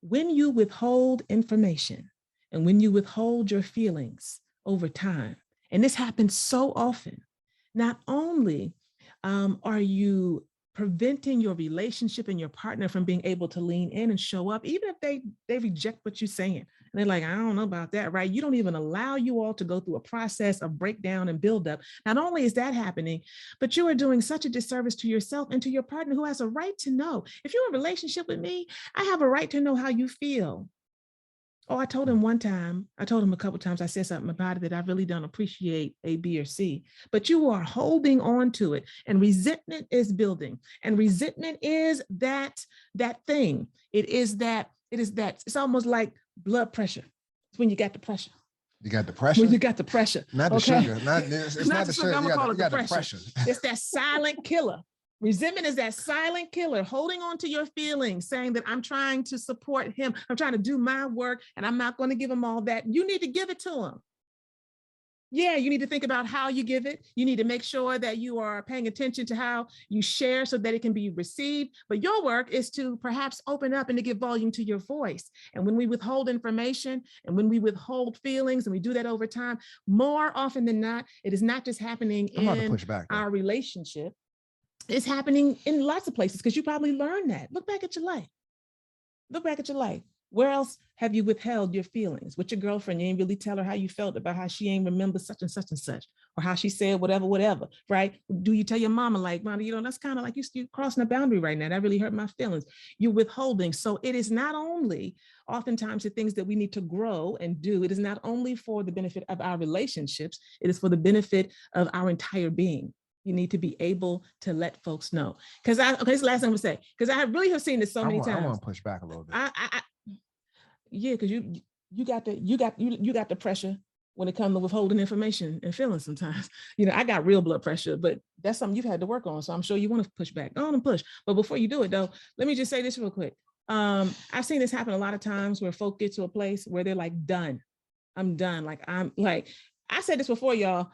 when you withhold information and when you withhold your feelings over time, and this happens so often, not only are you preventing your relationship and your partner from being able to lean in and show up, even if they reject what you're saying. And they're like, I don't know about that, right? You don't even allow you all to go through a process of breakdown and buildup. Not only is that happening, but you are doing such a disservice to yourself and to your partner, who has a right to know. If you're in a relationship with me, I have a right to know how you feel. Oh, I told him one time, I told him a couple of times, I said something about it that I really don't appreciate A, B, or C, but you are holding on to it, and resentment is building, and resentment is that thing. It's almost like blood pressure. It's when you got the pressure. You got the pressure? When you got the pressure. Not the sugar. It's not the sugar. I'm gonna call it the depression. It's that silent killer. Resentment is that silent killer, holding on to your feelings, saying that I'm trying to support him. I'm trying to do my work, and I'm not going to give him all that. You need to give it to him. Yeah, you need to think about how you give it. You need to make sure that you are paying attention to how you share so that it can be received. But your work is to perhaps open up and to give volume to your voice. And when we withhold information and when we withhold feelings, and we do that over time, more often than not, it is not just happening in our relationship. It's happening in lots of places, because you probably learned that. Look back at your life. Look back at your life. Where else have you withheld your feelings? With your girlfriend, you ain't really tell her how you felt about how she ain't remember such and such, or how she said whatever, right? Do you tell your mama, like, Mama, that's kind of like you crossing a boundary right now. That really hurt my feelings. You're withholding. So it is not only oftentimes the things that we need to grow and do. It is not only for the benefit of our relationships. It is for the benefit of our entire being. You need to be able to let folks know. Because this is the last thing I'm gonna say, because I really have seen this so many times. I want to push back a little bit. Yeah, because you got the pressure when it comes to withholding information and feelings sometimes. I got real blood pressure, but that's something you've had to work on. So I'm sure you want to push back. Go on and push. But before you do it though, let me just say this real quick. I've seen this happen a lot of times where folk get to a place where they're like, done. I'm done. I said this before, y'all.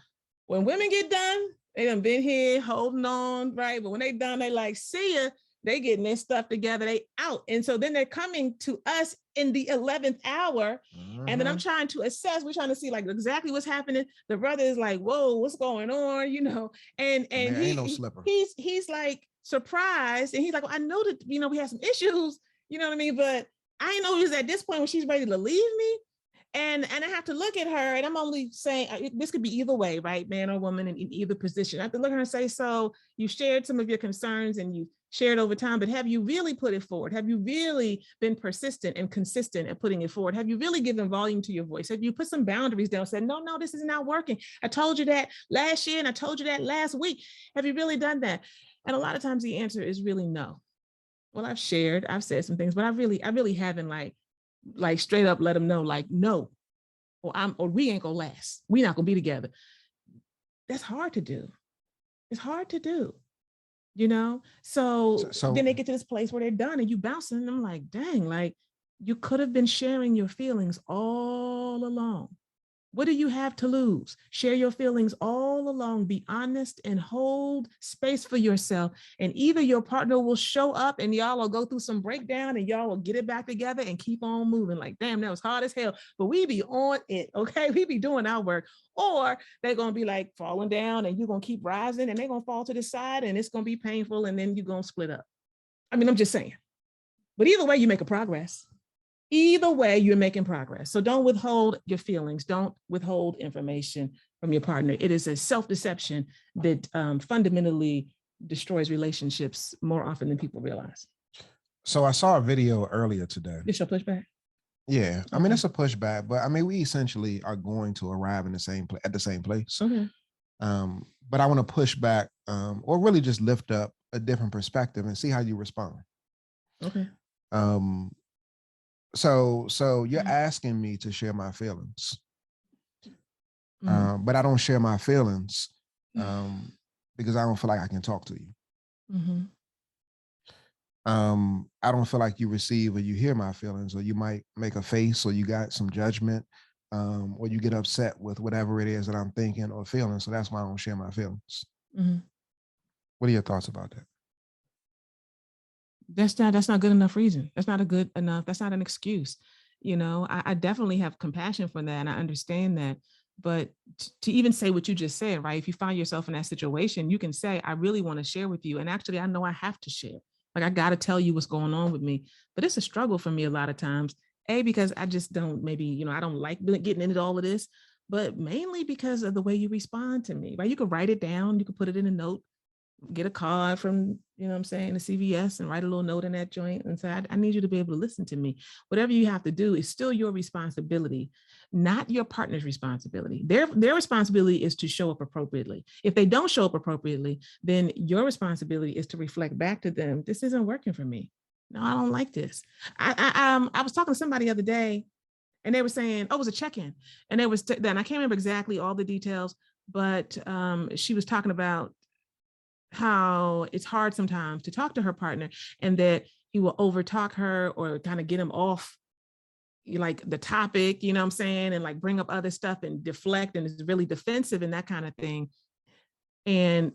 When women get done, they done been here holding on, right? But when they done, they like, see ya. They getting their stuff together, they out. And so then they're coming to us in the 11th hour. And then I'm trying to assess, we're trying to see like exactly what's happening. The brother is like, whoa, what's going on? And ain't no slipper. He's like surprised. And he's like, well, I know that, we had some issues, you know what I mean? But I didn't know he was at this point when she's ready to leave me. And I have to look at her, and I'm only saying, this could be either way, right? Man or woman in either position. I have to look at her and say, so you shared some of your concerns and you shared over time, but have you really put it forward? Have you really been persistent and consistent at putting it forward? Have you really given volume to your voice? Have you put some boundaries down and said, no, this is not working. I told you that last year and I told you that last week. Have you really done that? And a lot of times the answer is really no. Well, I've said some things, but I really haven't like straight up let them know, like, no, or we ain't gonna last. We're not gonna be together. That's hard to do. It's hard to do, So then they get to this place where they're done and you bouncing, and I'm like, dang, like you could have been sharing your feelings all along. What do you have to lose? Share your feelings all along. Be honest and hold space for yourself. And either your partner will show up and y'all will go through some breakdown and y'all will get it back together and keep on moving. Like, damn, that was hard as hell, but we be on it, okay? We be doing our work. Or they're going to be like falling down and you're going to keep rising and they're going to fall to the side and it's going to be painful and then you're going to split up. I mean, I'm just saying. But either way, you make a progress. Either way, you're making progress. So don't withhold your feelings. Don't withhold information from your partner. It is a self-deception that fundamentally destroys relationships more often than people realize. So I saw a video earlier today. It's your pushback? Yeah. Okay. I mean, it's a pushback, but I mean, we essentially are going to arrive in the same place at the same place. Okay. But I want to push back or really just lift up a different perspective and see how you respond. Okay. So you're asking me to share my feelings, but I don't share my feelings because I don't feel like I can talk to you. I don't feel like you receive or you hear my feelings, or you might make a face, or you got some judgment, or you get upset with whatever it is that I'm thinking or feeling. So that's why I don't share my feelings. What are your thoughts about that? That's not good enough reason. That's not a good enough. That's not an excuse. I definitely have compassion for that, and I understand that. But to even say what you just said, right? If you find yourself in that situation, you can say, I really want to share with you. And actually, I know I have to share. Like, I got to tell you what's going on with me. But it's a struggle for me a lot of times. Because I just don't, maybe, I don't like getting into all of this, but mainly because of the way you respond to me, right? You could write it down, you could put it in a note, get a card from, what I'm saying, the CVS, and write a little note in that joint and say, I need you to be able to listen to me. Whatever you have to do is still your responsibility, not your partner's responsibility. Their responsibility is to show up appropriately. If they don't show up appropriately, then your responsibility is to reflect back to them, this isn't working for me. No, I don't like this. I was talking to somebody the other day, and they were saying, oh, it was a check-in. And then I can't remember exactly all the details, but she was talking about how it's hard sometimes to talk to her partner, and that he will overtalk her or kind of get him off like the topic, what I'm saying, and like bring up other stuff and deflect, and is really defensive and that kind of thing. And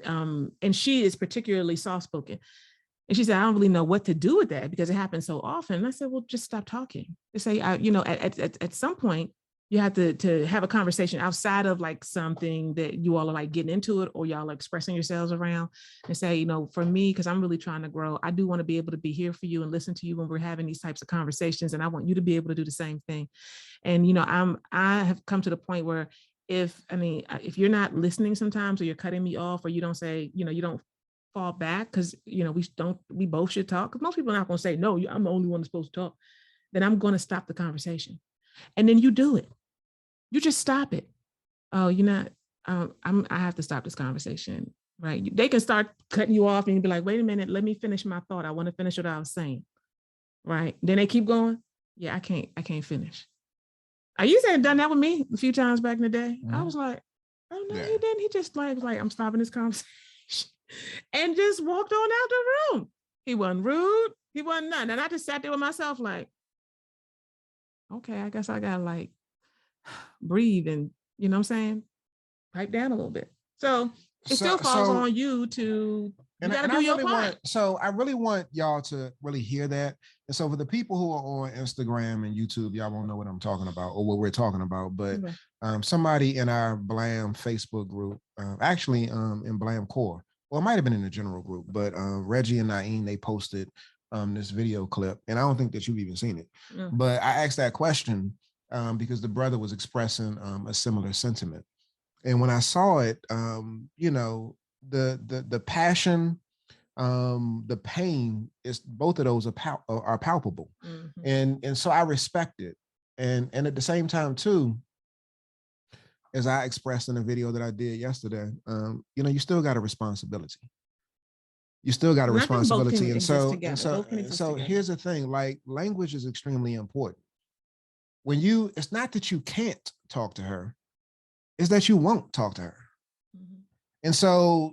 she is particularly soft-spoken. And she said, I don't really know what to do with that because it happens so often. And I said, well, just stop talking. To say, at some point, you have to have a conversation outside of like something that you all are like getting into it, or y'all are expressing yourselves around, and say, for me, because I'm really trying to grow, I do want to be able to be here for you and listen to you when we're having these types of conversations. And I want you to be able to do the same thing. And, I have come to the point where if you're not listening sometimes, or you're cutting me off, or you don't say, you don't fall back, because we both should talk, because most people are not going to say, no, I'm the only one that's supposed to talk, then I'm going to stop the conversation. And then you do it. You just stop it. Oh, you're not, I have to stop this conversation, right? They can start cutting you off and you'd be like, wait a minute, let me finish my thought. I want to finish what I was saying, right? Then they keep going. Yeah, I can't finish. I used to have done that with me a few times back in the day. Mm-hmm. I was like, oh no, yeah. He didn't. He just like, I'm stopping this conversation. And just walked on out the room. He wasn't rude. He wasn't nothing. And I just sat there with myself like, okay, I guess I gotta like breathe and, what I'm saying, pipe down a little bit. So it still falls on you to, you gotta do your part. I really want y'all to really hear that. And so for the people who are on Instagram and YouTube, y'all won't know what I'm talking about or what we're talking about, but somebody in our Blam Facebook group, actually in Blam Core, well, it might have been in the general group, but Reggie and Naeem, they posted this video clip, and I don't think that you've even seen it. But I asked that question because the brother was expressing a similar sentiment. And when I saw it, the passion, the pain, is both of those are palpable. Mm-hmm. And so I respect it. And at the same time too, as I expressed in a video that I did yesterday, you still got a responsibility. You still got a responsibility. And so here's the thing, like language is extremely important. It's not that you can't talk to her, it's that you won't talk to her. Mm-hmm. And so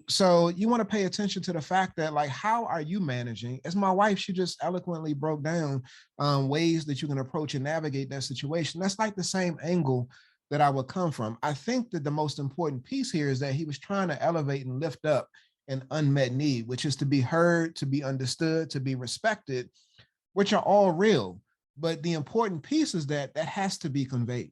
you want to pay attention to the fact that, like, how are you managing? As my wife, she just eloquently broke down ways that you can approach and navigate that situation. That's like the same angle that I would come from. I think that the most important piece here is that he was trying to elevate and lift up an unmet need, which is to be heard, to be understood, to be respected, which are all real. But the important piece is that has to be conveyed.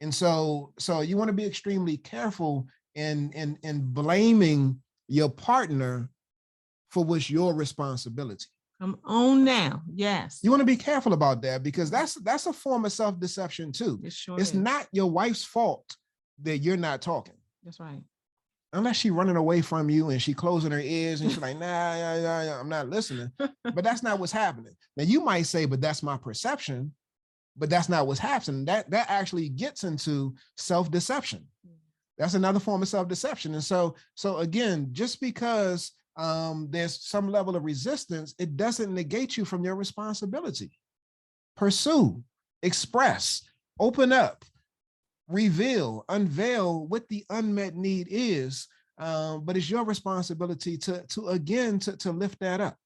And so you want to be extremely careful in blaming your partner for what's your responsibility. Come on now. Yes. You want to be careful about that, because that's a form of self-deception too. It's not your wife's fault that you're not talking. That's right. Unless she's running away from you and she closing her ears and she's like, nah, I'm not listening. But that's not what's happening. Now you might say, but that's my perception, but that's not what's happening. That actually gets into self-deception. That's another form of self-deception. And so again, just because there's some level of resistance, it doesn't negate you from your responsibility. Pursue, express, open up, reveal, unveil what the unmet need is. But it's your responsibility to lift that up,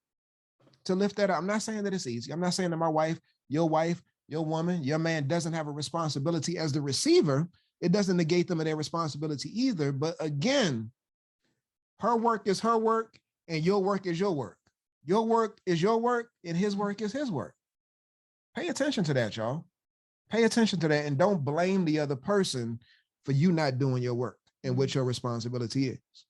I'm not saying that it's easy. I'm not saying that my wife, your woman, your man doesn't have a responsibility as the receiver. It doesn't negate them of their responsibility either. But again, her work is her work and your work is your work. Your work is your work and his work is his work. Pay attention to that, y'all. Pay attention to that and don't blame the other person for you not doing your work and what your responsibility is.